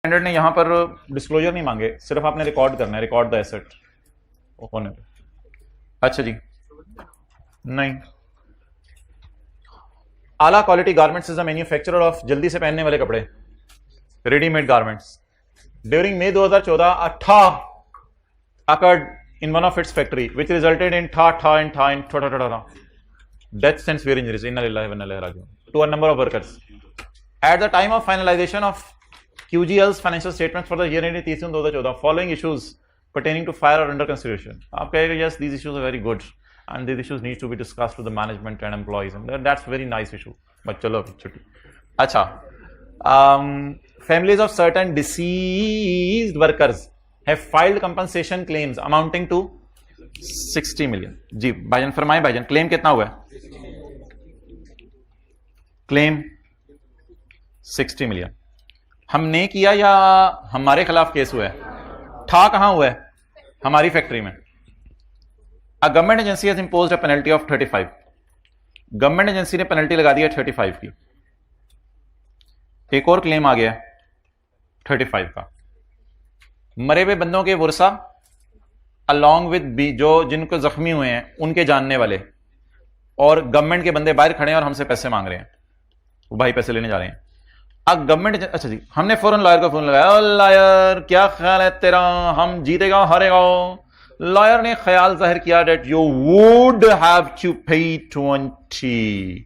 Standard ने यहां पर डिस्क्लोजर नहीं मांगे, सिर्फ आपने रिकॉर्ड करना है, रिकॉर्ड द एसेट होने पे। अच्छा जी, नहीं, Aala quality garments is the manufacturer of जल्दी से पहनने वाले कपड़े, readymade garments. During May 2014 a tha occurred in one of its factory which resulted in deaths and severe injuries inna lillahi wa inna ilaihi raji'un to a number of workers. At the time of finalization of QGL's financial statements for the year ending 30 June 2014, following issues pertaining to fire are under consideration. आप कहेंगे yes, these issues are very good and these issues need to be discussed with the management and employees, and that's very nice issue. But चलो छुट्टी। अच्छा, families of certain deceased workers have filed compensation claims amounting to 60 million. जी भाईजान फरमाए, भाईजान claim कितना हुआ है? Claim 60 million. हमने किया या हमारे खिलाफ केस हुआ है? था कहां हुआ है? हमारी फैक्ट्री में। A government agency has imposed a penalty of 35। Government agency ने पेनल्टी लगा दी है 35 की। एक और क्लेम आ गया 35 का। मरे हुए बंदों के वर्सा अलॉन्ग विद जो जिनको जख्मी हुए हैं उनके जानने वाले, और गवर्नमेंट के बंदे बाहर खड़े हैं और हमसे पैसे मांग रहे हैं, वो भाई पैसे लेने जा रहे हैं। अब गवर्नमेंट, अच्छा जी, हमने फौरन लॉयर को फोन लगाया, लॉयर क्या ख्याल है तेरा, हम जीतेगा हारेगा? लॉयर ने ख्याल जाहिर किया that you would have to pay 20,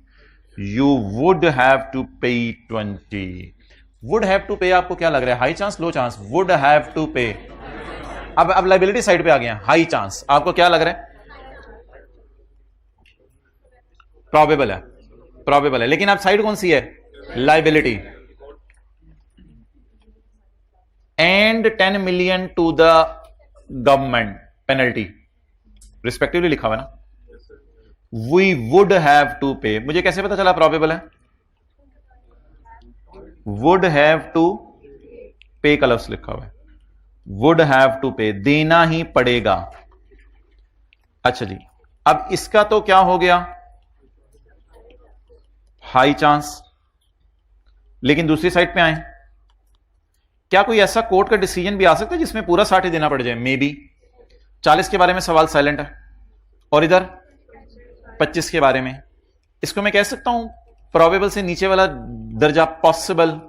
you would have to pay 20। Would have to पे आपको क्या लग रहा है? High chance, low chance? Would have to pay. अब लाइबिलिटी साइड पे आ गया, हाई चांस। आपको क्या लग रहा है? प्रोबेबल है, प्रोबेबल है। लेकिन अब साइड कौन सी है? Liability. And 10 million to the government penalty respectively लिखा हुआ ना। वी वुड हैव टू पे, मुझे कैसे पता चला प्रोबेबल है? वुड हैव टू पे का लफ्ज लिखा हुआ है, वुड हैव टू पे, देना ही पड़ेगा। अच्छा जी, अब इसका तो क्या हो गया? High chance. लेकिन दूसरी साइड पे आए, क्या कोई ऐसा कोर्ट का डिसीजन भी आ सकता है जिसमें पूरा 60 देना पड़ जाए? मे बी 40 के बारे में सवाल साइलेंट है और इधर 25 के बारे में। इसको मैं कह सकता हूं प्रोबेबल से नीचे वाला दर्जा पॉसिबल,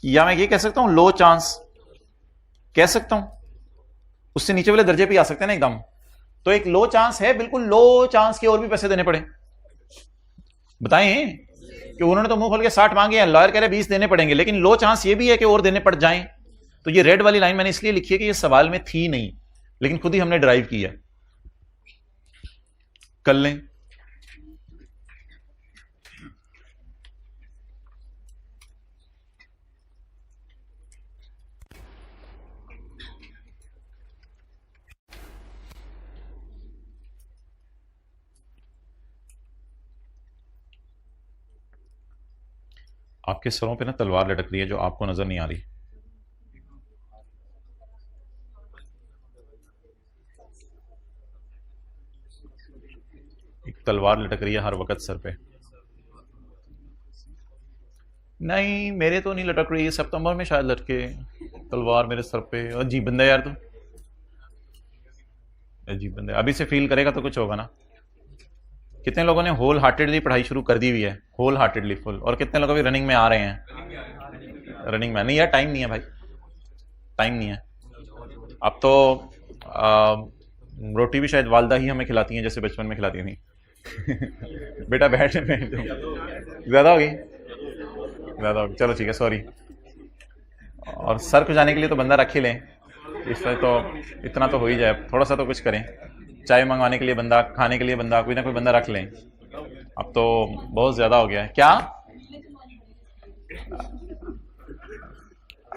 या मैं ये कह सकता हूं लो चांस कह सकता हूं। उससे नीचे वाले दर्जे पे आ सकते हैं ना एकदम। तो एक लो चांस है, बिल्कुल लो चांस के और भी पैसे देने पड़े। बताएं कि उन्होंने तो मुंह खोल के 60 मांगे हैं, लॉयर कह रहे 20 देने पड़ेंगे, लेकिन लो चांस ये भी है कि और देने पड़ जाएं। तो ये रेड वाली लाइन मैंने इसलिए लिखी है कि ये सवाल में थी नहीं, लेकिन खुद ही हमने ड्राइव किया। कर लें। आपके सरों पे ना तलवार लटक रही है जो आपको नजर नहीं आ रही। एक तलवार लटक रही है हर वक्त सर पे। नहीं, मेरे तो नहीं लटक रही है, सितंबर में शायद लटके तलवार मेरे सर पे। अजीब बंदा यार, तो अजीब बंदा। अभी से फील करेगा तो कुछ होगा ना। कितने लोगों ने होल हार्टेडली पढ़ाई शुरू कर दी हुई है, होल हार्टेडली फुल, और कितने लोग अभी रनिंग में आ रहे हैं? रनिंग में नहीं यार, टाइम नहीं है भाई, टाइम नहीं है। अब तो रोटी भी शायद वालदा ही हमें खिलाती हैं जैसे बचपन में खिलाती थी। बेटा बैठ में ज्यादा होगी, ज्यादा होगी, चलो ठीक है, सॉरी। और सर को जाने के लिए तो बंदा रख ही लें, इससे तो इतना तो हो ही जाए, थोड़ा सा तो कुछ करें। चाय मंगवाने के लिए बंदा, खाने के लिए बंदा, कोई ना कोई बंदा रख लें। अब तो बहुत ज्यादा हो गया है। क्या?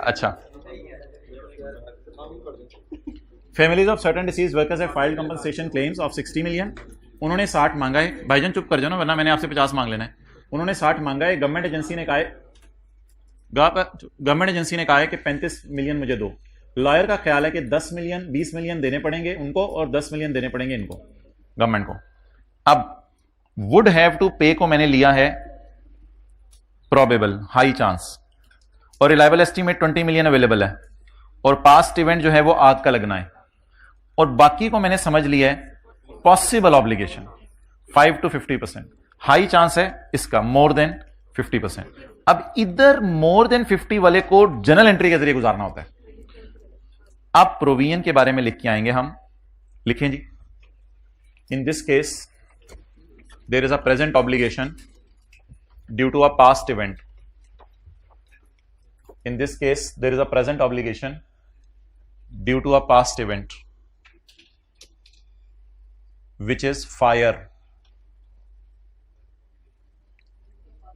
अच्छा, families of certain disease workers have filed compensation claims of 60 million. उन्होंने 60 मांगा है। भाईजान चुप कर जाओ ना, वरना मैंने आपसे 50 मांग लेना है। उन्होंने 60 मांगा है। गवर्नमेंट एजेंसी ने कहा है कि 35 मिलियन मुझे दो। लॉयर का ख्याल है कि 10 मिलियन 20 मिलियन देने पड़ेंगे उनको और 10 मिलियन देने पड़ेंगे इनको, गवर्नमेंट को। अब वुड हैव टू पे को मैंने लिया है प्रोबेबल, हाई चांस, और रिलायबल एस्टीमेट 20 मिलियन अवेलेबल है, और पास्ट इवेंट जो है वो आग का लगना है, और बाकी को मैंने समझ लिया है possible obligation 5 to 50%, high chance है इसका मोर देन 50%। अब इधर मोर देन 50 वाले को जनरल एंट्री के जरिए गुजारना होता है। अब प्रोविजन के बारे में लिख के आएंगे हम, लिखें जी, in this case there is a present obligation due to a past event. In this case, there is a present obligation due to a past event, which is fire.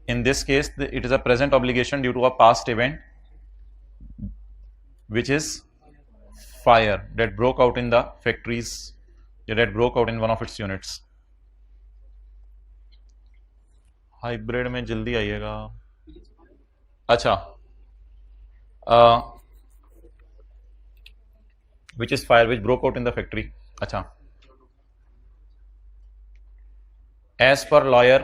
In this case, it is a present obligation due to a past event, which is fire that broke out in the factories, that broke out in one of its units. Hybrid में जल्दी आइएगा। अच्छा, which is fire which broke out in the factory. अच्छा, as per lawyer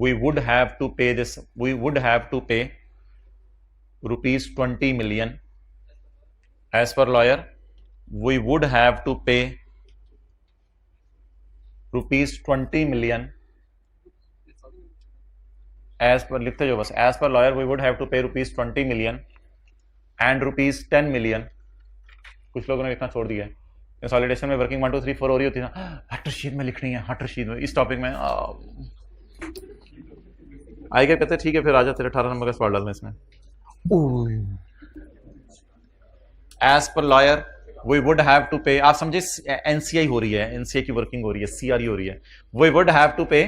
we would have to pay this, we would have to pay rupees 20 million. As per lawyer we would have to pay rupees 20 million. As per, लिखते जो बस, as per lawyer we would have to pay rupees 20 million and rupees 10 million. कुछ लोगों ने लिखना छोड़ दिया है, कंसोलिडेशन में वर्किंग 1 2 3 4 हो रही होती है ना, हटर शीट में लिखनी है, हटर शीट में इस टॉपिक में आई क्या कहते हैं, ठीक है फिर आजा तेरे 18 नंबर का सवाल डालना इसमें। As per lawyer we would have to pay, आप समझे एनसीआई हो रही है, एनसीआई की वर्किंग हो रही है, सीआरई हो रही है, we would have to pay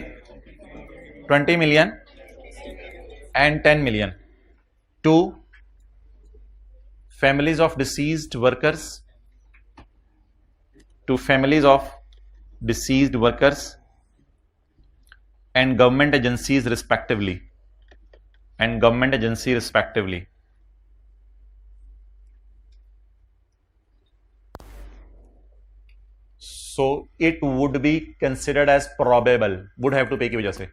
20 million and 10 million to families of deceased workers, to families of deceased workers and government agencies respectively, and government agency respectively. So it would be considered as probable, would have to pay की वजह से,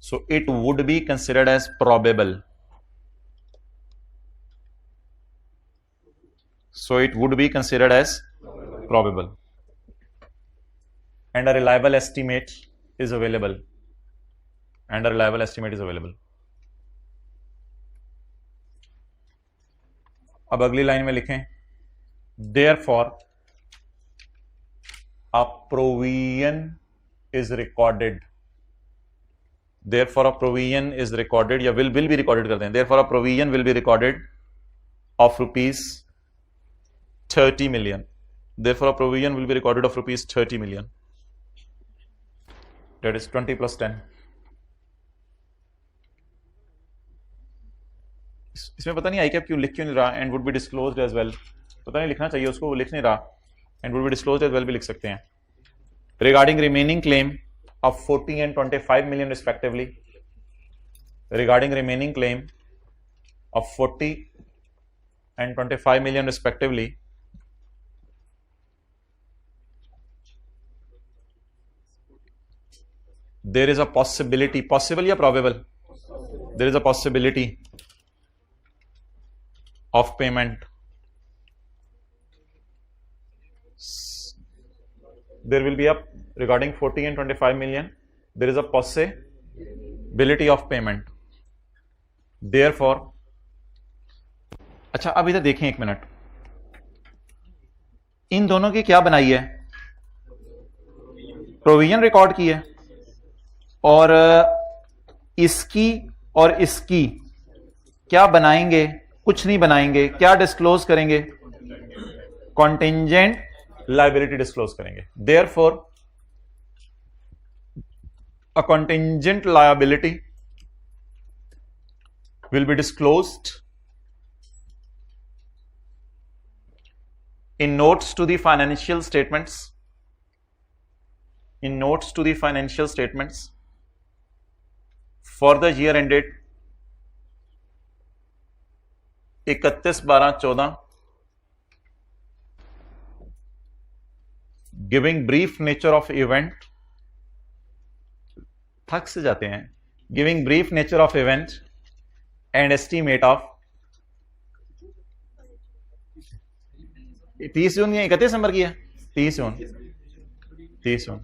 so it would be considered as probable, so it would be considered as probable, and a reliable estimate is available, and a reliable estimate is available. अब अगली line में लिखें, therefore a provision is recorded, therefore a provision is recorded, या will be recorded कर दें, therefore a provision will be recorded of rupees 30 million, therefore a provision will be recorded of rupees 30 million, that is 20 plus 10. इसमें पता नहीं आई क्या क्यों लिख क्यों नहीं रहा, and would be disclosed as well, पता नहीं लिखना चाहिए उसको, वो लिख नहीं रहा, and would be disclosed as well भी लिख सकते हैं। Regarding remaining claim of 40 and 25 million respectively, regarding remaining claim of 40 and 25 million respectively, there is a possibility, possible या probable, there is a possibility of payment, there will be a, regarding 40 and 25 million there is a possibility of payment, therefore, अच्छा अब इधर देखें एक minute, इन दोनों की क्या बनाई है, प्रोविजन रिकॉर्ड की है, और इसकी और इसकी क्या बनाएंगे, कुछ नहीं बनाएंगे, क्या डिस्क्लोज करेंगे, कॉन्टिंजेंट लायबिलिटी डिस्क्लोज करेंगे, therefore a contingent liability will be disclosed in notes to the financial statements, in notes to the financial statements for the year ended 31/12/14, giving brief nature of event, थक से जाते हैं, giving brief nature of event and estimate of 30 जून या 31 दिसंबर की है? 30 जून, 30 जून।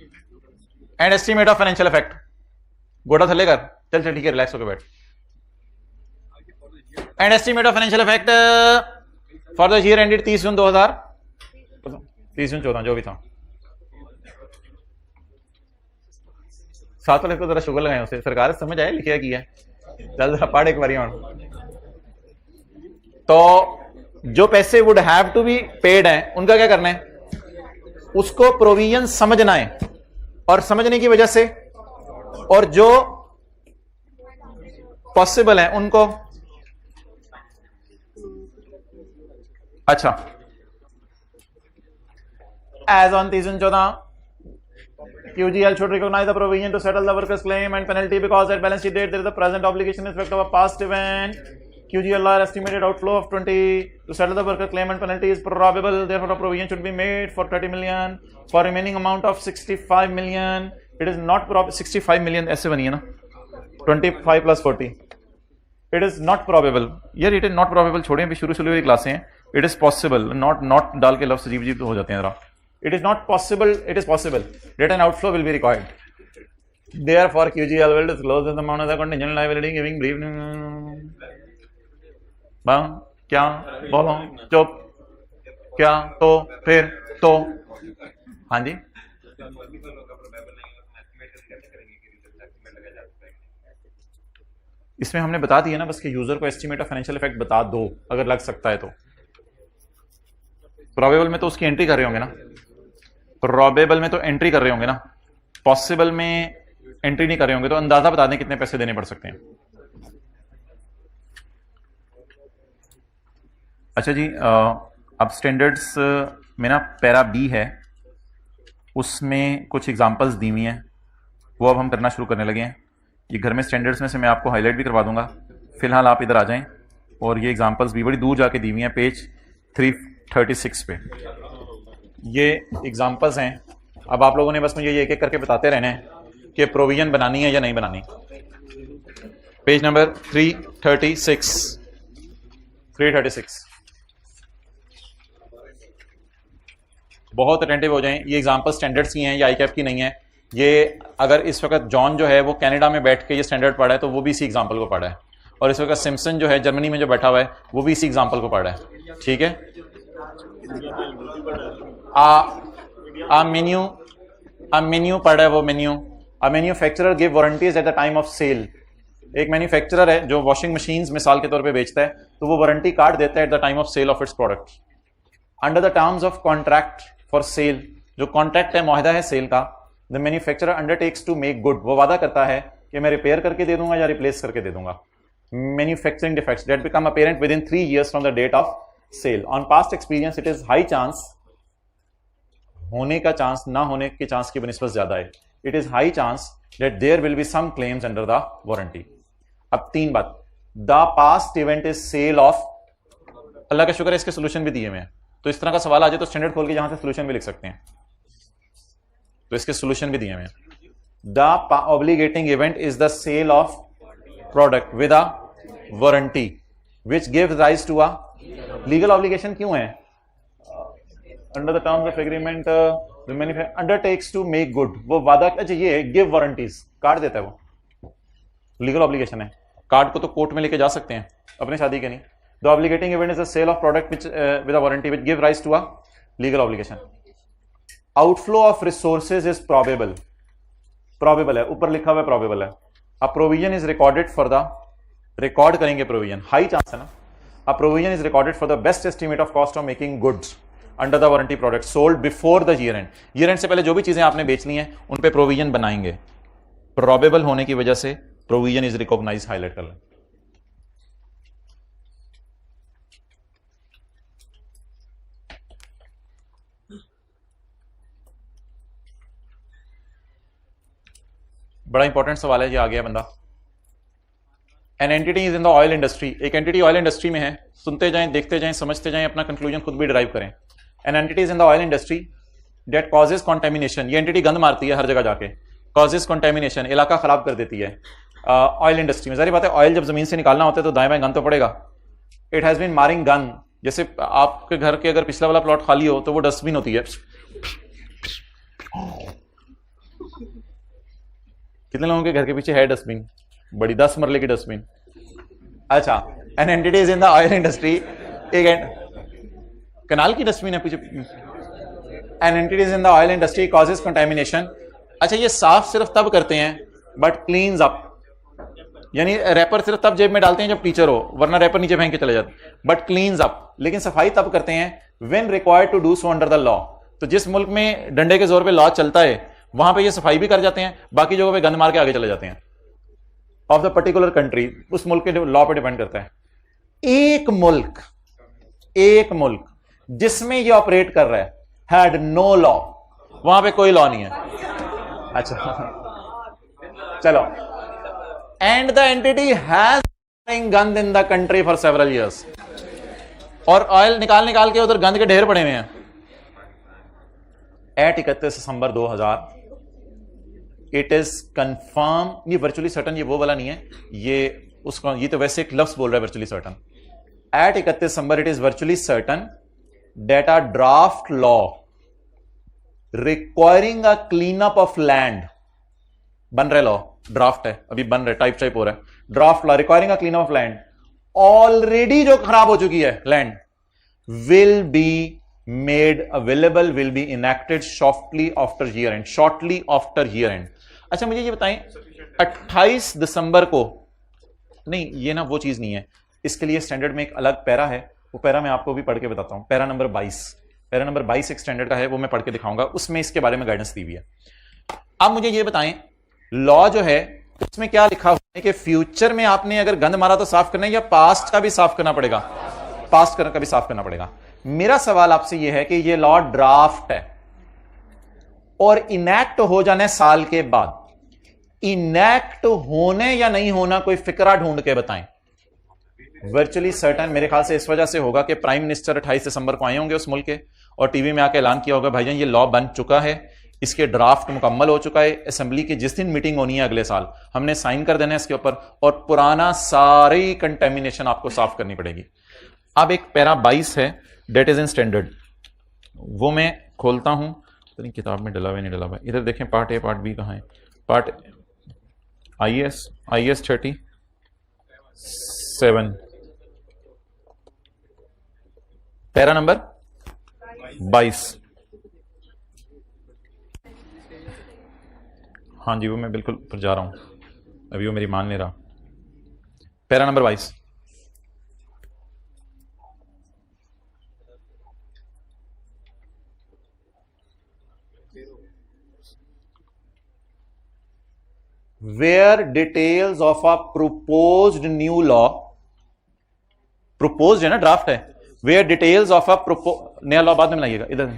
And estimate of financial effect, गोड़ा थल्ले कर, चल चल ठीक है, रिलैक्स होकर बैठ। And estimate of financial effect for the year ended 30 June 14 जो भी था। 7 लाख को जरा शुगर लगाए उसे, सरकार समझ आए लिखा किया है, चल जरा पढ़ एक बारी और। तो जो पैसे would have to be paid है उनका क्या करना है, उसको प्रोविजन समझना है, और समझने की वजह से और जो पॉसिबल है उनको, अच्छा as on 30 June 14 QGL should recognize the provision to settle the workers' claim and penalty because at balance sheet date there is a present obligation in respect of a past event. QGL estimated outflow of 20 to settle the worker claim and penalty is probable. Therefore, a provision should be made for 30 million. For remaining amount of 65 million, it is not probable. 65 million ऐसे बनी है ना? 25 plus 40. It is not probable. यार it is not probable छोड़ें, अभी शुरू वाली क्लासें हैं. It is possible. Not डाल के लफ्ज़ अजीब हो जाते हैं जरा. It is not possible. It is possible that an outflow will be required. Therefore, QGL will disclose the amount of the contingent liability, giving brief. क्या बोलो, चुप, क्या तो फिर तो, हाँ जी, इसमें हमने बता दिया ना बस कि यूजर को एस्टीमेट ऑफ फाइनेंशियल इफेक्ट बता दो अगर लग सकता है तो। प्रोबेबल में तो उसकी एंट्री कर रहे होंगे ना, प्रोबेबल में तो एंट्री कर रहे होंगे ना, पॉसिबल में एंट्री नहीं कर रहे होंगे, तो अंदाजा बता दें कितने पैसे देने पड़ सकते हैं। अच्छा जी, अब स्टैंडर्ड्स में ना पैरा बी है, उसमें कुछ एग्जांपल्स दी हुई हैं, वो अब हम करना शुरू करने लगे हैं। ये घर में स्टैंडर्ड्स में से मैं आपको हाईलाइट भी करवा दूंगा, फिलहाल आप इधर आ जाएं। और ये एग्जांपल्स भी बड़ी दूर जाके दी हुई हैं, पेज 336 पे ये एग्जांपल्स हैं। अब आप लोगों ने बस मुझे ये एक एक करके बताते रहना है कि प्रोविजन बनानी है या नहीं बनानी। पेज नंबर 336 बहुत अटेंटिव हो जाएं। ये एग्जांपल स्टैंडर्ड्स की हैं, ये आईकैप की नहीं है। ये अगर इस वक्त जॉन जो है वो कनाडा में बैठ के ये स्टैंडर्ड पढ़ा है तो वो भी इसी एग्जांपल को पढ़ा है, और इस वक्त सिम्पसन जो है जर्मनी में जो बैठा हुआ है वो भी इसी एग्जांपल को पढ़ा है। ठीक है, मेन्यू पढ़ा है वो menu. A manufacturer give warranties at the time of sale. एक मैन्युफैक्चरर है जो वॉशिंग मशीन्स मिसाल के तौर पे बेचता है, तो वो वारंटी कार्ड देता है at the time of sale of its product. Under the terms of contract for sale, जो कॉन्ट्रैक्ट है, मुआहदा है सेल का, the manufacturer undertakes to make good, वो वादा करता है कि मैं रिपेयर करके दे दूंगा या रिप्लेस करके दे दूंगा। Manufacturing defects that become apparent within 3 years from the date of sale. On past experience it is high chance, होने का चांस ना होने के चांस की बनिस्बत ज्यादा है। It is high chance that there will be some claims under the warranty. अब 3 बात, the past event is sale of, अल्लाह का शुक्र है इसके सोल्यूशन भी दिए हुए हैं, तो इस तरह का सवाल आ जाए तो स्टैंडर्ड खोल के यहां से सोल्यूशन भी लिख सकते हैं, तो इसके सोल्यूशन भी दिए हुए हैं। The obligating event is the sale of product with a warranty which gives rise to a legal obligation. क्यों है? Under the terms of agreement undertakes to make good, वो वादा, अच्छा ये गिव वारंटीज, कार्ड देता है, वो लीगल ऑब्लिगेशन है। कार्ड को तो कोर्ट में लेके जा सकते हैं अपने शादी के नहीं। The obligating event is the sale of product which with a warranty which give rise to a legal obligation. Outflow of resources is probable, probable है, ऊपर लिखा हुआ है प्रोबेबल है। A provision is recorded for the, record करेंगे provision, high chance है ना। A provision is recorded for the best estimate of cost of making goods under the warranty product sold before the year and. Year and से पहले जो भी चीजें आपने बेचनी है उन पे प्रोविजन बनाएंगे। प्रोबेबल होने की वजह से प्रोविजन इज रिकॉग्नाइज, हाईलाइट कर लें। बड़ा इंपॉर्टेंट सवाल है, ये आ गया बंदा। N entity is in the oil industry, एक एंटिटी ऑयल इंडस्ट्री में है, सुनते जाएं, देखते जाएं, समझते जाएं, अपना कंक्लूजन खुद भी ड्राइव करें। An entity is in the oil industry that causes contamination, ये एंटिटी गंद मारती है हर जगह जाके, कॉजेज कॉन्टेमिनेशन, इलाका खराब कर देती है। ऑयल इंडस्ट्री में जारी बात है, ऑयल जब जमीन से निकालना होता है तो दाएं बाएं गन तो पड़ेगा। It has been Maring gun जैसे आपके घर के अगर पिछला वाला प्लॉट खाली हो तो वो डस्टबिन होती है। कितने लोगों के घर के पीछे है डस्टबिन? बड़ी 10 मरले की डस्टबिन। अच्छा, an entities in the oil industry, एक कनाल की डस्टबिन है पीछे। An entities in the oil industry causes contamination. अच्छा, ये साफ सिर्फ तब करते हैं बट क्लीन्स अप, यानी रैपर सिर्फ तब जेब में डालते हैं जब टीचर हो, वरना रैपर नीचे फेंक के चले जाते, बट क्लीन्स अप। लेकिन सफाई तब करते हैं when required to do so under the law. तो जिस मुल्क में डंडे के जोर पे लॉ चलता है वहां पे ये सफाई भी कर जाते हैं, बाकी जगहों पे गंद मार के आगे चले जाते हैं। ऑफ द पर्टिकुलर कंट्री, उस मुल्क के लॉ पे डिपेंड करता है। एक मुल्क जिसमें ये ऑपरेट कर रहा है हैड नो लॉ, वहां पे कोई लॉ नहीं है। अच्छा चलो, एंड द एंटिटी हैज गंद in the country for several years, और ऑयल निकाल निकाल के उधर गंद के ढेर पड़े हुए हैं। At 31 December 2000 it is confirm, ये वर्चुअली सर्टन, ये वो वाला नहीं है, ये उसका, ये तो वैसे एक लफ्ज बोल रहा है virtually certain. At 31 December it is virtually certain that a draft law requiring a cleanup of land, बन रहा लॉ, ड्राफ्ट है अभी बन रहा, टाइप हो रहा है, draft law requiring a clean of land, already जो खराब हो चुकी है land, will be made available, will be enacted shortly after year and, shortly after year and. अच्छा मुझे ये बताएं, 28 दिसंबर को, नहीं ये ना वो चीज नहीं है, इसके लिए स्टैंडर्ड में एक अलग पैरा है, वो पैरा मैं आपको भी पढ़ के बताता हूं। पैरा नंबर 22, पैरा नंबर 22 एक स्टैंडर्ड का है, वो मैं पढ़ के दिखाऊंगा, उसमें इसके बारे में गाइडेंस दी हुई है। अब मुझे ये बताएं, लॉ जो है उसमें क्या लिखा हुआ है कि फ्यूचर में आपने अगर गंद मारा तो साफ करना है, या पास्ट का भी साफ करना पड़ेगा? पास्ट का भी साफ करना पड़ेगा। मेरा सवाल आपसे यह है कि ये लॉ ड्राफ्ट है और इनैक्ट हो जाने साल के बाद, इनैक्ट होने या नहीं होना कोई फिक्रा ढूंढ के बताएं। वर्चुअली सर्टन मेरे ख्याल से इस वजह से होगा कि प्राइम मिनिस्टर 28 दिसंबर को आए होंगे उस मुल्क के, और टीवी में आके ऐलान किया होगा भाईजान ये लॉ बन चुका है, इसके ड्राफ्ट मुकम्मल हो चुका है, असेंबली की जिस दिन मीटिंग होनी है अगले साल हमने साइन कर देना है इसके ऊपर, और पुराना सारी कंटेमिनेशन आपको साफ करनी पड़ेगी। अब एक पैरा 22 है डेट इज इन स्टैंडर्ड, वो मैं खोलता हूं, तो किताब में डला हुआ नहीं डला हुआ, इधर देखें पार्ट ए पार्ट बी कहां है, पार्ट IAS 37 पैरा नंबर 22। हाँ जी वो मैं बिल्कुल ऊपर जा रहा हूं, अभी वो मेरी मान नहीं रहा। Para number 22, where details of a proposed new law, proposed है ना, ड्राफ्ट है, where details of a नया लॉ बाद में लाइएगा इधर,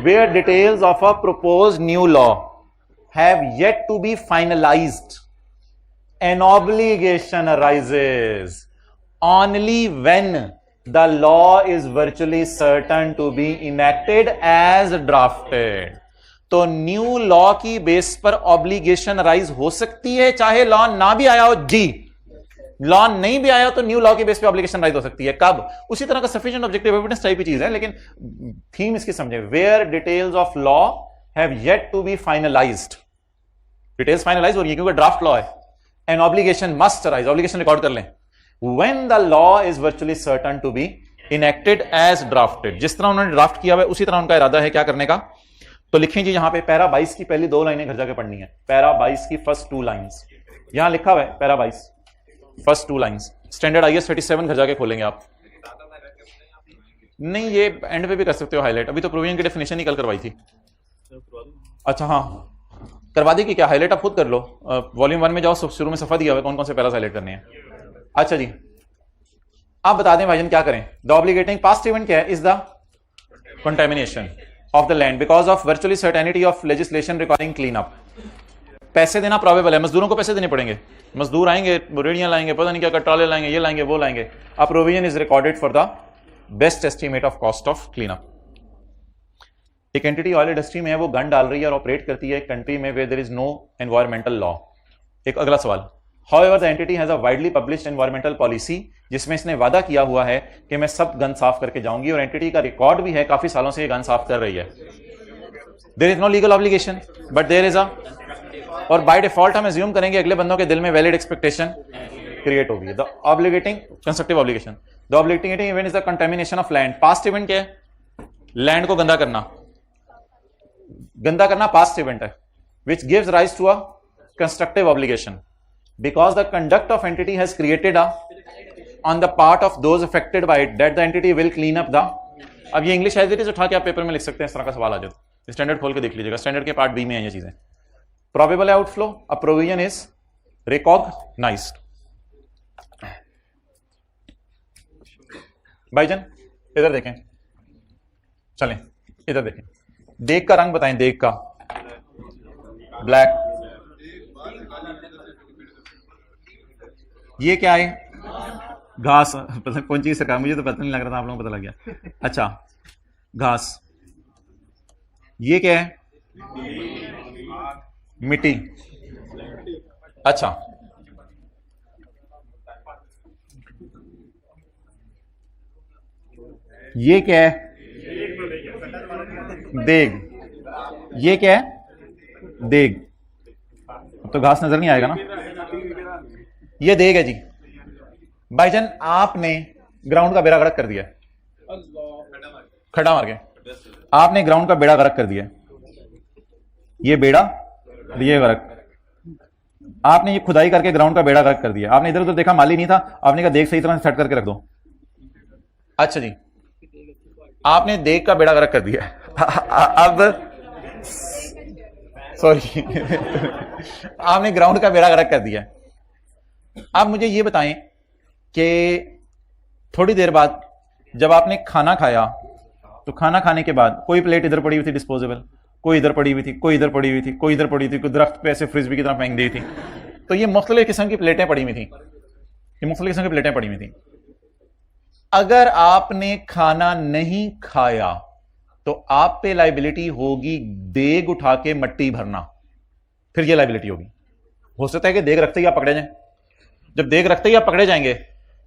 where details of a proposed new law have yet to be finalized, an obligation arises only when the law is virtually certain to be enacted as drafted। तो new law की base पर obligation rise हो सकती है चाहे law ना भी आया हो जी, लॉ नहीं भी आया तो न्यू लॉ के बेस पे ऑब्लिगेशन राइज हो सकती है। कब? उसी तरह का सफिशिएंट ऑब्जेक्टिव एविडेंस टाइप की चीज है, लेकिन थीम इसकी समझे, where details of law have yet to be finalised, details finalise हो रही है क्योंकि ड्राफ्ट लॉ है, an obligation must rise, obligation record कर लें, when the law is virtually certain to be enacted as drafted. जिस तरह उन्होंने ड्राफ्ट किया हुआ है उसी तरह उनका इरादा है क्या करने का। तो लिखें जी यहां पे पैरा 22 की पहली 2 लाइनें घर जाके पढ़नी है, पैरा 22 की फर्स्ट 2 लाइंस यहां लिखा हुआ है, para 22 first 2 lines, standard IAS 37 घर जाके खोलेंगे आप। नहीं ये एंड पे भी कर सकते हो हाईलाइट, अभी तो प्रोविजन की डेफिनेशन ही कल करवाई थी। अच्छा हाँ करवा दी कि क्या, हाईलाइट आप खुद कर लो, वॉल्यूम 1 में जाओ, शुरू में सफा दिया हुआ कौन कौन से पैरा हाईलाइट करने हैं। अच्छा जी आप बता दें भाईजान क्या करें। द ऑब्लिगेटिंग पास्ट इवेंट क्या है, is the contamination of the land because of virtually certainty of legislation requiring clean up। पैसे देना प्रोबेबल है, मजदूरों को पैसे देने पड़ेंगे, मजदूर आएंगे, रेडियां लाएंगे, पता नहीं क्या कट्राले लाएंगे, ये लाएंगे वो लाएंगे। अ provision is recorded for the best estimate of cost of clean up. एक एंटिटी ऑयल इंडस्ट्री में है, वो गन डाल रही है और ऑपरेट करती है कंट्री में where there is no environmental law. एक अगला सवाल, However, the entity has a widely published environmental policy जिसमें इसने वादा किया हुआ है कि मैं सब गन साफ करके जाऊंगी, और एंटिटी का रिकॉर्ड भी है, काफी सालों से ये गन साफ कर रही है. There is no legal obligation, but there is a, और बाय डिफॉल्ट हम एज्यूम करेंगे अगले बंदों के दिल में वैलिड एक्सपेक्टेशन क्रिएट होगी. The obligating constructive obligation, the obligating event is the contamination of land. Past event क्या है? लैंड को गंदा करना. गंदा करना पास्ट इवेंट है, which gives rise to a constructive obligation because the conduct of entity has created a on the part of those affected by it that the entity will clean up the. अब ये English as it is उठा के आप paper में लिख सकते हैं, इस तरह का सवाल आ जाए तो स्टैंडर्ड खोल के देख लीजिएगा. स्टैंडर्ड के पार्ट बी में है ये चीजें. Probable outflow, a provision is recognised. भाईजान इधर देखें, चलें इधर देखें. देग का रंग बताएं. देग का ब्लैक. ये क्या है? घास. पता कौन चीज सरकार, मुझे तो पता नहीं लग रहा था, आप लोगों को पता लग गया. अच्छा, घास. ये क्या है? मिट्टी. अच्छा, ये क्या है? देग. ये क्या है? देग. अब तो घास नजर नहीं आएगा ना. ये देग है जी. भाईजान आपने ग्राउंड का बेड़ा गर्क कर दिया, खड़ा मार के आपने ग्राउंड का बेड़ा गर्क कर दिया. ये बेड़ा, ये गर्क. आपने ये खुदाई करके ग्राउंड का बेड़ा गर्क कर दिया. आपने इधर उधर देखा, माली नहीं था, आपने कहा देख सही तरह से सेट करके रख दो. अच्छा जी, आपने देग का बेड़ा गर्क कर दिया. अब सॉरी आपने ग्राउंड का बेड़ा गर्क कर दिया. आप मुझे ये बताएं कि थोड़ी देर बाद जब आपने खाना खाया, तो खाना खाने के बाद कोई प्लेट इधर पड़ी हुई थी डिस्पोजेबल, कोई इधर पड़ी हुई थी, कोई इधर पड़ी हुई थी, कोई इधर पड़ी थी, कोई दरख्त पे ऐसे फ्रिस्बी की तरह फेंक दी थी. तो ये मुख्तलिफ किस्म की प्लेटें पड़ी हुई थी. ये मुख्तलिफ किस्म की प्लेटें पड़ी हुई थी. अगर आपने खाना नहीं खाया तो आप पे लाइबिलिटी होगी देग उठा के मट्टी भरना. फिर ये लाइबिलिटी होगी. हो सकता है कि देग रखते ही आप पकड़े जाएं. जब देग रखते ही आप पकड़े जाएंगे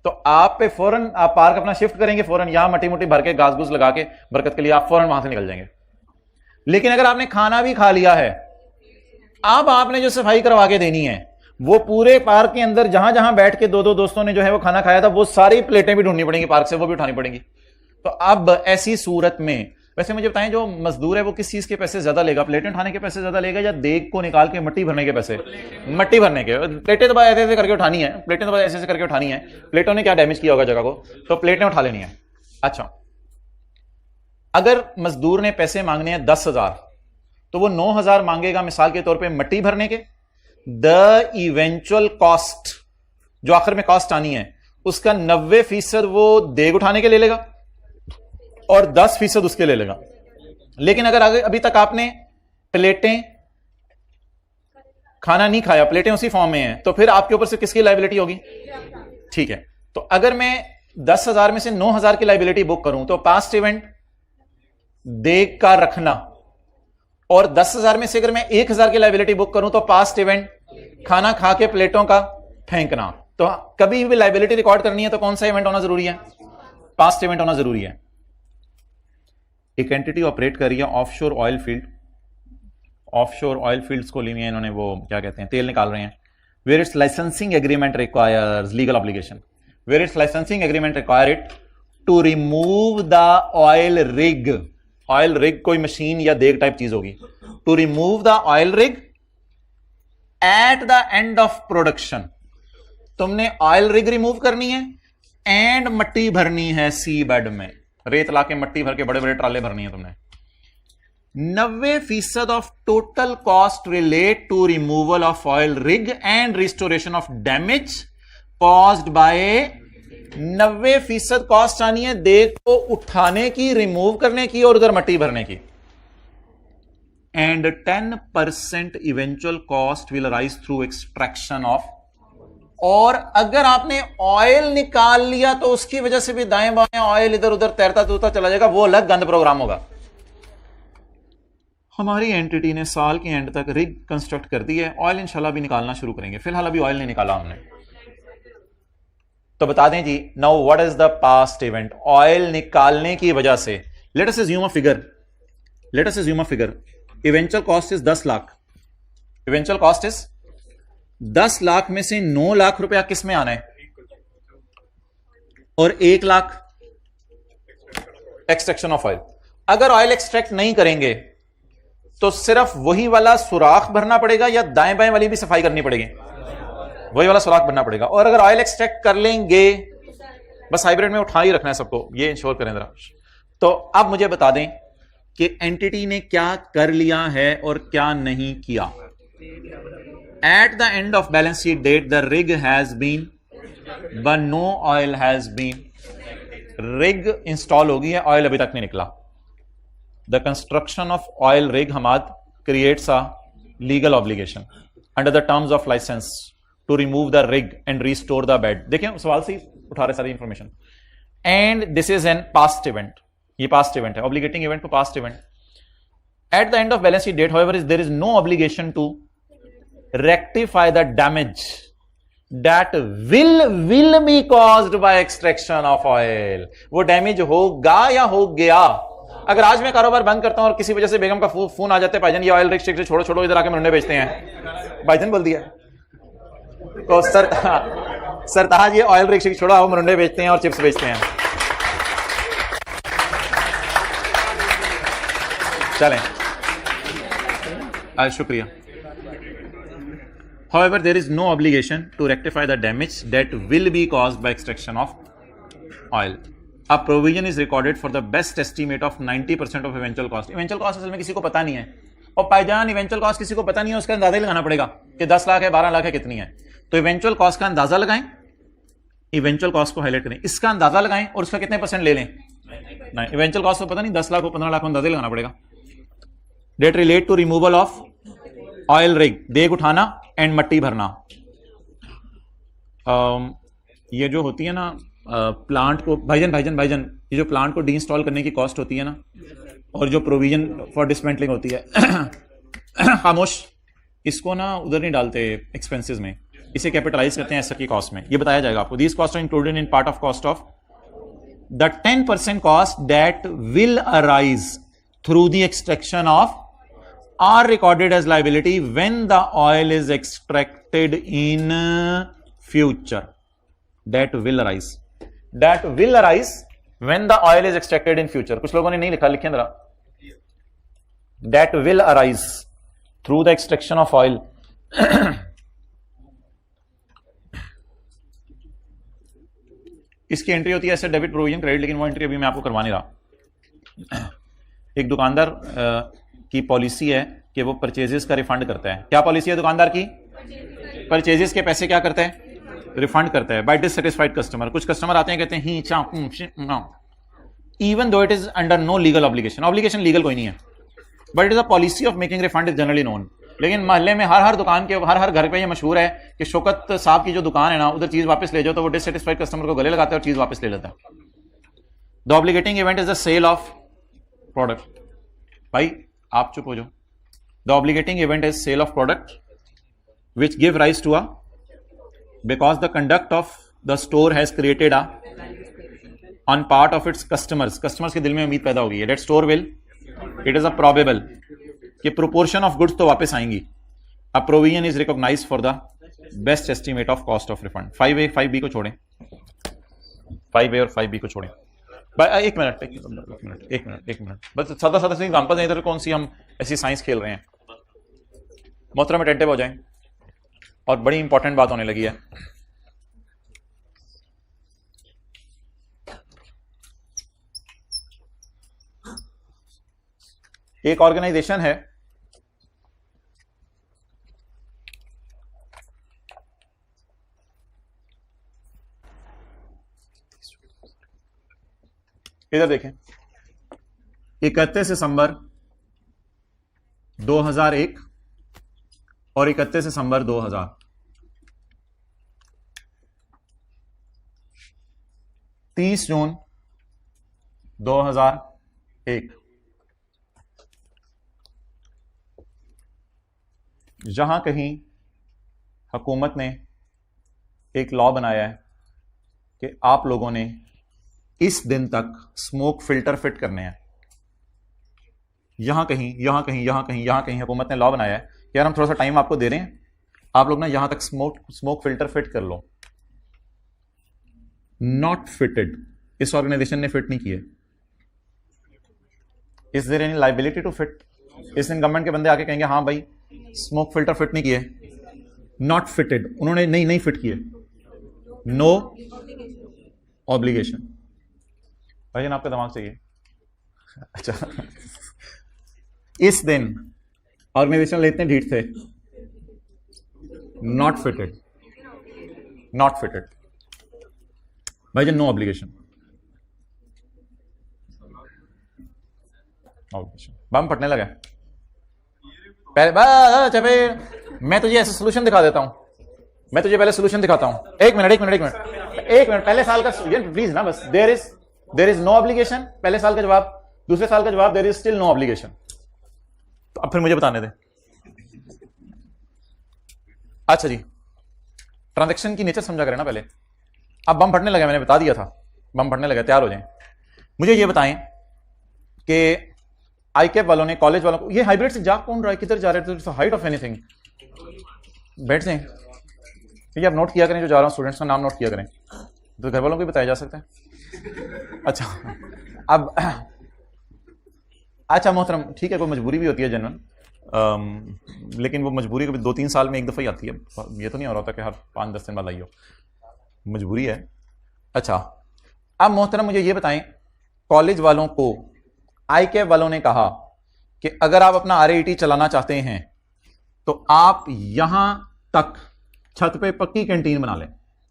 तो आप पे फौरन, आप पार्क अपना शिफ्ट करेंगे, फौरन यहां मट्टी मुट्टी भर के घास घूस लगा के बरकत के लिए आप फौरन वहां से निकल जाएंगे. लेकिन अगर आपने खाना भी खा लिया है, अब आपने जो सफाई करवा के देनी है, वो पूरे पार्क के अंदर जहां जहां बैठ के दो दो दोस्तों ने जो है वो खाना खाया था, वो सारी प्लेटें भी ढूंढनी पड़ेंगी पार्क से, वो भी उठानी पड़ेंगी. तो अब ऐसी सूरत में, वैसे मुझे बताएं, जो मजदूर है वो किस चीज के पैसे ज्यादा लेगा? प्लेटें उठाने के पैसे ज्यादा लेगा या देग को निकाल के मट्टी भरने के पैसे? मट्टी भरने के. प्लेटें तो ऐसे ऐसे करके उठानी है, प्लेटें तो ऐसे ऐसे करके उठानी है. प्लेटों ने क्या डैमेज किया होगा जगह को, तो प्लेटें उठा लेनी है. अच्छा, अगर मजदूर ने पैसे मांगने हैं 10,000, तो वो 9,000 मांगेगा मिसाल के तौर पर मट्टी भरने के. द इवेंचुअल कॉस्ट, जो आखिर में कॉस्ट आनी है, उसका 90% वो देग उठाने के ले लेगा और 10% उसके ले लेगा. लेकिन अगर अभी तक आपने प्लेटें, खाना नहीं खाया, प्लेटें उसी फॉर्म में हैं, तो फिर आपके ऊपर से किसकी लाइबिलिटी होगी? ठीक है. तो अगर मैं 10,000 में से 9,000 की लाइबिलिटी बुक करूं, तो पास्ट इवेंट देग का रखना, और 10,000 में से अगर मैं 1,000 की लाइबिलिटी बुक करूं, तो पास्ट इवेंट खाना खा के प्लेटों का फेंकना. तो कभी भी लाइबिलिटी रिकॉर्ड करनी है तो कौन सा इवेंट होना जरूरी है? पास्ट इवेंट होना जरूरी है. एक एंटिटी ऑपरेट कर रही है offshore oil field. Offshore oil fields को लिए हैं इन्होंने, वो क्या कहते हैं, तेल निकाल रहे हैं. Where its licensing agreement requires legal obligation. Where its licensing agreement require it to remove the oil rig. Oil rig कोई मशीन या देग टाइप चीज होगी. To remove the oil rig at the end of production. तुमने oil rig remove करनी है and मट्टी भरनी है सी बेड में. रेत लाके मट्टी भर के बड़े बड़े ट्राले भरनी है तुमने. 90% of total cost relate to removal of oil rig and restoration of damage caused by. 90% cost आनी है देग को उठाने की, रिमूव करने की और उधर मट्टी भरने की. And 10% eventual cost will arise through extraction of. और अगर आपने ऑयल निकाल लिया तो उसकी वजह से भी दाएं बाएं ऑयल इधर उधर तैरता तूरता चला जाएगा, वो अलग गंद प्रोग्राम होगा. हमारी एंटिटी ने साल के एंड तक रिग कंस्ट्रक्ट कर दी है, ऑयल इंशाल्लाह भी निकालना शुरू करेंगे, फिलहाल अभी ऑयल नहीं निकाला हमने। तो बता दें जी, now what is the past event? Oil निकालने की वजह से let us assume a figure, eventual cost is 10 lakh, eventual cost is 10 lakh में से 9 लाख रुपया किस में आना है और 1 लाख एक्सट्रैक्शन ऑफ ऑयल। अगर ऑयल एक्सट्रैक्ट नहीं करेंगे तो सिर्फ वही वाला सुराख भरना पड़ेगा या दाएं बाएं वाली भी सफाई करनी पड़ेगी? वही वाला सुराख भरना पड़ेगा। और अगर ऑयल एक्सट्रैक्ट कर लेंगे, बस हाइब्रिड में उठा ही रखना है सबको, ये इंश्योर करें जरा। तो अब मुझे बता दें कि एंटिटी ने क्या कर लिया है और क्या नहीं किया। At the end of balance sheet that the rig has been but no oil has been, rig install हो गई है, ऑयल अभी तक नहीं निकला। The construction of oil rig हमाद creates a legal obligation under the terms of licence to remove the rig and restore the bed. देखिए सवाल से उठा रहे सारी information. And this is an past event, ये पास्ट इवेंट है, ऑब्लिगेटिंग event for past event. At the end of balance sheet date however is there is no obligation to rectify the damage that will be caused by extraction of oil. वो damage होगा या हो गया? अगर आज मैं कारोबार बंद करता हूं और किसी वजह से बेगम का फोन आ जाता है, भाईजान ये ऑयल रिग से छोड़ो छोड़ो, इधर आके मुंडे बेचते हैं, भाईजान बोल दिया तो सरताज ये ऑयल रिग छोड़ो, आओ मुंडे बेचते हैं और चिप्स बेचते हैं। चलें, शुक्रिया। However, there is no obligation to rectify the damage that will be caused by extraction of oil. A provision is recorded for the best estimate of 90% of eventual cost. Eventual cost असल में किसी को पता नहीं है, और पाईजान eventual cost किसी को पता नहीं है, उसका अंदाजा ही लगाना पड़ेगा कि 10 लाख है, 12 लाख है, कितनी है। तो eventual cost का अंदाजा लगाएं, eventual cost को हाईलाइट करें, इसका अंदाजा लगाएं और उसका कितने % ले लें। नहीं, eventual cost को पता नहीं, 10 लाख को 15 लाख को अंदाजा ही लगाना पड़ेगा। That relate to removal of oil rig, देग उठाना एंड मट्टी भरना। ये जो होती है ना प्लांट को, भाईजान ये जो प्लांट को डी इंस्टॉल करने की कॉस्ट होती है ना, और जो प्रोविजन फॉर डिसमेंटलिंग होती है खामोश, इसको ना उधर नहीं डालते एक्सपेंसेस में, इसे कैपिटलाइज करते हैं एसेट की कॉस्ट में। ये बताया जाएगा आपको। These cost are included in part of cost of the 10% cost that will arise through the extraction of are recorded as liability when the oil is extracted in future. That will arise when the oil is extracted in future. कुछ लोगों ने नहीं लिखा, लिखें जरा। That will arise through the extraction of oil इसकी entry होती है ऐसे डेबिट प्रोविजन क्रेडिट, लेकिन वो एंट्री अभी मैं आपको करवा नहीं रहा। एक दुकानदार की पॉलिसी है कि वो परचेजेस का रिफंड करता है। क्या पॉलिसी है दुकानदार की? परचेजेस के पैसे क्या करता है? रिफंड करता है बाय डिससेटिस्फाइड कस्टमर। कुछ कस्टमर आते हैं कहते हैं ही चा even though it is under no legal obligation legal कोई नहीं है, but it is a policy of making refund is generally known. लेकिन मोहल्ले में हर दुकान के हर घर पे ये मशहूर है कि शौकत साहब की जो दुकान है ना, उधर चीज वापस ले जाओ, तो वो डिससेटिस्फाइड कस्टमर को गले लगाता है और चीज वापस ले लेता है। The obligating event is the sale of product. भाई आप चुप हो जाओ। The obligating event is sale of product which give rise to a, because the conduct of the store has created a on part of its customers के दिल में उम्मीद पैदा होगी that store will, it is a probable कि proportion of goods तो वापस आएंगी। A provision is recognized for the best estimate of cost of refund। 5A 5B को छोड़ें, 5A और 5B को छोड़ें। एक मिनट बस सादा सी एग्जांपल है, इधर कौन सी हम ऐसी साइंस खेल रहे हैं। मोहतरम अटेंटिव हो जाएं, और बड़ी इंपॉर्टेंट बात होने लगी है। एक ऑर्गेनाइजेशन है, इधर देखें, 31 दिसंबर 2001 और 31 दिसंबर 2000, 30 जून 2001, जहां कहीं हुकूमत ने एक लॉ बनाया है कि आप लोगों ने इस दिन तक स्मोक फिल्टर फिट करने हैं, यहां कहीं हुकूमत ने लॉ बनाया है कि यार हम थोड़ा सा टाइम आपको दे रहे हैं, आप लोग ना यहां तक स्मोक फिल्टर फिट कर लो। नॉट फिटेड, इस ऑर्गेनाइजेशन ने फिट नहीं किए। Is there any liability to fit? इस दिन गवर्नमेंट के बंदे आके कहेंगे हाँ भाई स्मोक फिल्टर फिट नहीं किए, नॉट फिटेड, उन्होंने नहीं फिट किए, नो ऑब्लिगेशन। भाईजान आपका दिमाग चाहिए। अच्छा, इस दिन ऑर्गेनाइजेशन इतने ढीठ थे, नॉट फिटेड, नॉट फिटेड, भाईजान नो ऑब्लिगेशन। बम फटने लगा पहले। मैं तुझे ऐसा सोल्यूशन दिखा देता हूं, मैं तुझे पहले सोल्यूशन दिखाता हूं। एक मिनट पहले साल का प्लीज ना, बस देयर इज नो ऑब्लिगेशन, पहले साल का जवाब। दूसरे साल का जवाब there is still no obligation. तो अब फिर मुझे बताने दे। अच्छा जी, ट्रांजैक्शन की नेचर समझा करें ना पहले। अब बम फटने लगा, मैंने बता दिया था बम फटने लगा, तैयार हो जाएं। मुझे ये बताएं कि आईकेप वालों ने, कॉलेज वालों को, ये हाइब्रिड से जाग कौन रहा है, किधर जा रहे थे? हाइट ऑफ एनीथिंग, बैठ जाएं। ये आप नोट किया करें, जो जा रहा हूं स्टूडेंट्स का नाम नोट किया करें, तो घर वालों को भी बताया जा सकता है। अच्छा, अब अच्छा मोहतरम, ठीक है, कोई मजबूरी भी होती है जनरल, लेकिन वो मजबूरी कभी 2-3 साल में एक दफ़ा ही आती है। ये तो नहीं हो रहा था कि हर 5-10 दिन बाद आई हो, मजबूरी है। अच्छा, अब मोहतरम मुझे ये बताएं, कॉलेज वालों को आईकेप वालों ने कहा कि अगर आप अपना आरआईटी चलाना चाहते हैं तो आप यहां तक छत पे पक्की कैंटीन बना लें,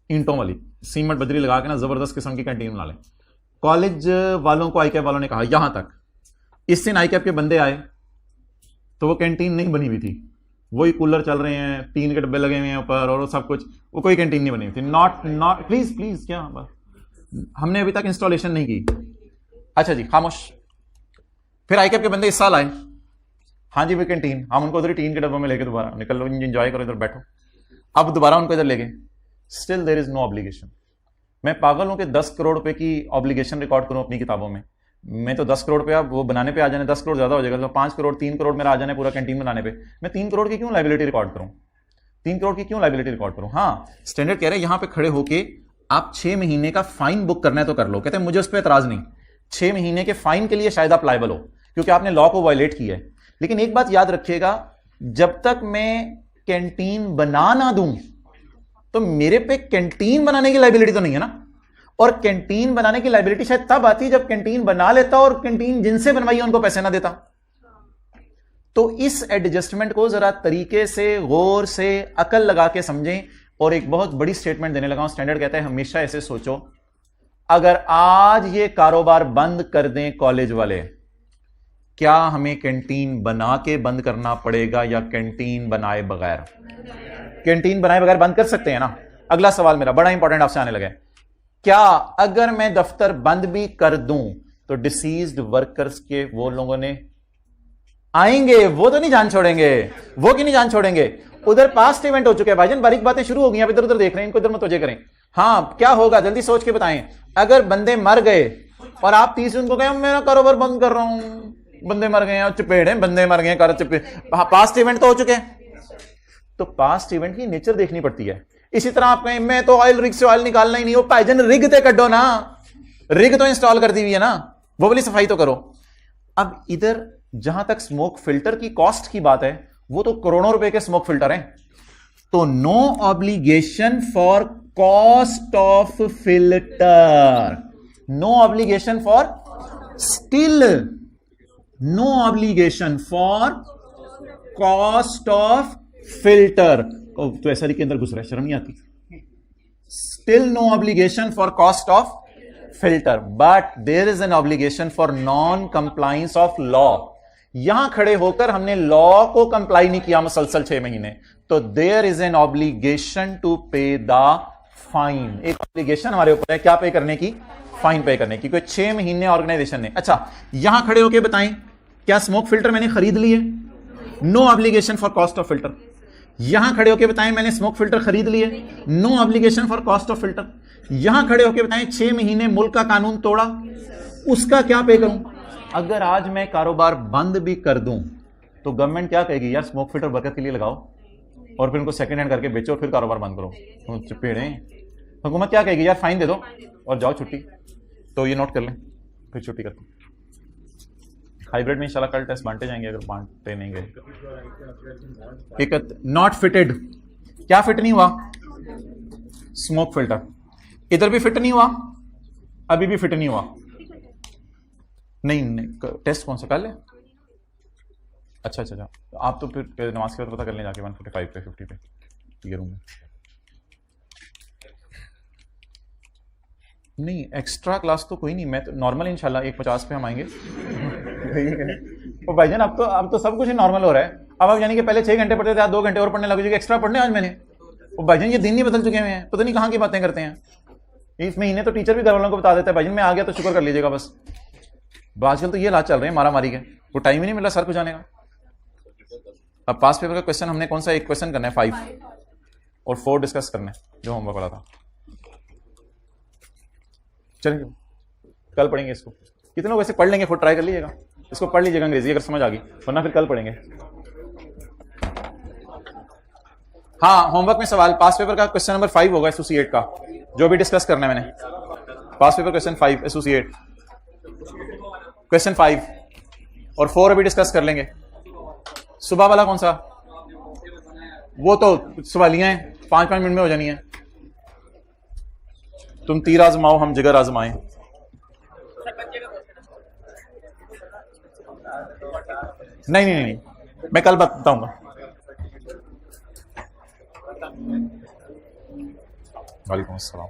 ईंटों वाली, सीमेंट बजरी लगा के ना जबरदस्त किस्म की कैंटीन बना लें। कॉलेज वालों को आईकेप वालों ने कहा यहां तक। इस दिन आईकेप के बंदे आए तो वो कैंटीन नहीं बनी हुई थी, वही कूलर चल रहे हैं, टीन के डब्बे लगे हुए हैं ऊपर और वो सब कुछ, वो कोई कैंटीन नहीं बनी हुई थी। नॉट प्लीज क्या हमने अभी तक इंस्टॉलेशन नहीं की। अच्छा जी, खामोश। फिर आईकेप के बंदे इस साल आए, हाँ जी वे कैंटीन, हम उनको उधर टीन के डब्बों में लेके दोबारा निकल लो, एंजॉय करो, इधर बैठो। अब दोबारा उनको इधर ले गए, still there is no obligation. मैं पागल हूं कि 10 करोड़ रुपए की ऑब्लिगेशन रिकॉर्ड करूं अपनी किताबों में। मैं तो 10 करोड़ पे अब वो बनाने पे आ जाने, 10 करोड़ ज्यादा हो जाएगा, तो 5 करोड़ 3 करोड़ मेरा आ जाने पूरा कैंटीन बनाने पे। मैं 3 करोड़ की क्यों लाइबिलिटी रिकॉर्ड करूं? 3 करोड़ की क्यों लाइबिलिटी रिकॉर्ड करूं? हाँ, स्टैंडर्ड कह रहे हैं यहां पे खड़े होके आप 6 महीने का फाइन बुक करना है तो कर लो। कहते हैं मुझे उस पर एतराज नहीं, 6 महीने के फाइन के लिए शायद आप लायबल हो क्योंकि आपने लॉ को वायलेट किया है। लेकिन एक बात याद रखिएगा, जब तक मैं कैंटीन बना ना दूं तो मेरे पे कैंटीन बनाने की लाइबिलिटी तो नहीं है ना। और कैंटीन बनाने की लाइबिलिटी शायद तब आती जब कैंटीन बना लेता और कैंटीन जिनसे बनवाई है उनको पैसे ना देता। तो इस एडजस्टमेंट को जरा तरीके से, गौर से, अकल लगा के समझें। और एक बहुत बड़ी स्टेटमेंट देने लगा हूं, स्टैंडर्ड कहता है हमेशा ऐसे सोचो, अगर आज ये कारोबार बंद कर दें कॉलेज वाले, क्या हमें कैंटीन बना के बंद करना पड़ेगा या कैंटीन बनाए बगैर? कैंटीन बनाए बगैर बंद कर सकते हैं ना। अगला सवाल मेरा बड़ा इंपॉर्टेंट आपसे आने लगा है, क्या अगर मैं दफ्तर बंद भी कर दूं तो डिसीज्ड वर्कर्स के वो लोगों ने आएंगे, वो तो नहीं जान छोड़ेंगे? वो क्यों नहीं जान छोड़ेंगे? उधर पास्ट इवेंट हो चुके हैं भाईजान, बारीक बातें शुरू हो गई, आप इधर उधर देख रहे हैं, इनको इधर मतवज्जे करें। हाँ, क्या होगा जल्दी सोच के बताएं। अगर बंदे मर गए और आप 30 जून को कहें मेरा कारोबार बंद कर रहा हूं, बंदे मर गए हैं, चपेड़ हैं, बंदे मर गए हैं, चपेड़, पास्ट इवेंट तो हो चुके हैं। तो पास्ट इवेंट की नेचर देखनी पड़ती है। इसी तरह आप कहें मैं तो ऑयल रिग से ऑयल निकालना ही नहीं हो, भाईजान रिग ते कड्डो ना, रिग तो इंस्टॉल कर दी हुई है ना, वो वाली सफाई तो करो। अब इधर जहां तक स्मोक फिल्टर की कॉस्ट की बात है, वो तो करोड़ों रुपए के स्मोक फिल्टर हैं। तो no obligation for cost of filter, no obligation for, still no obligation for cost of filter. तो ऐसा के अंदर घुस रहा है, शर्म नहीं आती। Still no obligation for cost of filter, but there is an obligation for non compliance of law. यहां खड़े होकर हमने लॉ को कंप्लाई नहीं किया मुसलसल 6 महीने, तो there is an obligation to pay the fine. एक ऑब्लिगेशन हमारे ऊपर है क्या पे करने की? फाइन पे करने की। कोई 6 महीने ऑर्गेनाइजेशन ने। अच्छा, यहां खड़े होकर बताएं क्या स्मोक फिल्टर मैंने खरीद लिए? No obligation for cost of filter. यहां खड़े होकर बताएं मैंने स्मोक फिल्टर खरीद लिए, no obligation for cost of filter. यहां खड़े होकर बताएं 6 महीने मुल्क का कानून तोड़ा, उसका क्या पे करूं? अगर आज मैं कारोबार बंद भी कर दूं तो गवर्नमेंट क्या कहेगी, यार स्मोक फिल्टर बरकत के लिए लगाओ और फिर उनको सेकंड हैंड करके बेचो और फिर कारोबार बंद करो। तो चपेड़े हुकूमत क्या कहेगी, यार फाइन दे दो और जाओ छुट्टी। तो ये नोट कर लें, फिर छुट्टी करते हैं। हाइब्रिड में इंशाल्लाह कल टेस्ट बांटे जाएंगे, अगर बांटे नहीं गए। नॉट फिटेड, क्या फिट नहीं हुआ? Smoke filter. इधर भी फिट नहीं हुआ, अभी भी फिट नहीं हुआ। नहीं टेस्ट कौन सा कल है? अच्छा, आप तो फिर नमाज के बाद पता कर लें जाके 145 पे 50 पे ये रूम में। नहीं एक्स्ट्रा क्लास तो कोई नहीं, मैं तो नॉर्मल इंशाल्लाह 150 पे हम आएंगे। तो भाईजान अब तो सब कुछ नॉर्मल हो रहा है। अब आप यानी कि पहले 6 घंटे पढ़ते थे, 2 घंटे और पढ़ने लगे, एक्स्ट्रा पढ़ने आज मैंने। वो भाईजान ये दिन नहीं बदल चुके हैं, पता नहीं कहाँ की बातें करते हैं। इस महीने तो टीचर भी घर वालों को बता देता है भाईजान मैं आ गया तो शुक्र कर लीजिएगा बस। आजकल तो ये हालात चल रहे हैं मारा मारी के, वो टाइम ही नहीं मिला सर को जाने का। अब पास पेपर का क्वेश्चन हमने कौन सा एक क्वेश्चन करना है 5 और 4 डिस्कस करना है जो होमवर्क वाला था। चलिए कल पढ़ेंगे इसको। कितने लोग वैसे पढ़ लेंगे, खुद ट्राई कर लीजिएगा, इसको पढ़ लीजिएगा अंग्रेजी अगर समझ आ गई, वरना फिर कल पढ़ेंगे। हाँ होमवर्क में सवाल पास पेपर का क्वेश्चन नंबर 5 होगा एसोसिएट का, जो भी डिस्कस करना है मैंने। पास पेपर क्वेश्चन 5 एसोसिएट क्वेश्चन 5 और 4 अभी डिस्कस कर लेंगे। सुबह वाला कौन सा? वो तो सवालियां हैं 5-5 मिनट में हो जानी है। तुम तीर आजमाओ हम जिगर आजमाएं। नहीं मैं कल बताऊंगा। वालेकुम अस्सलाम।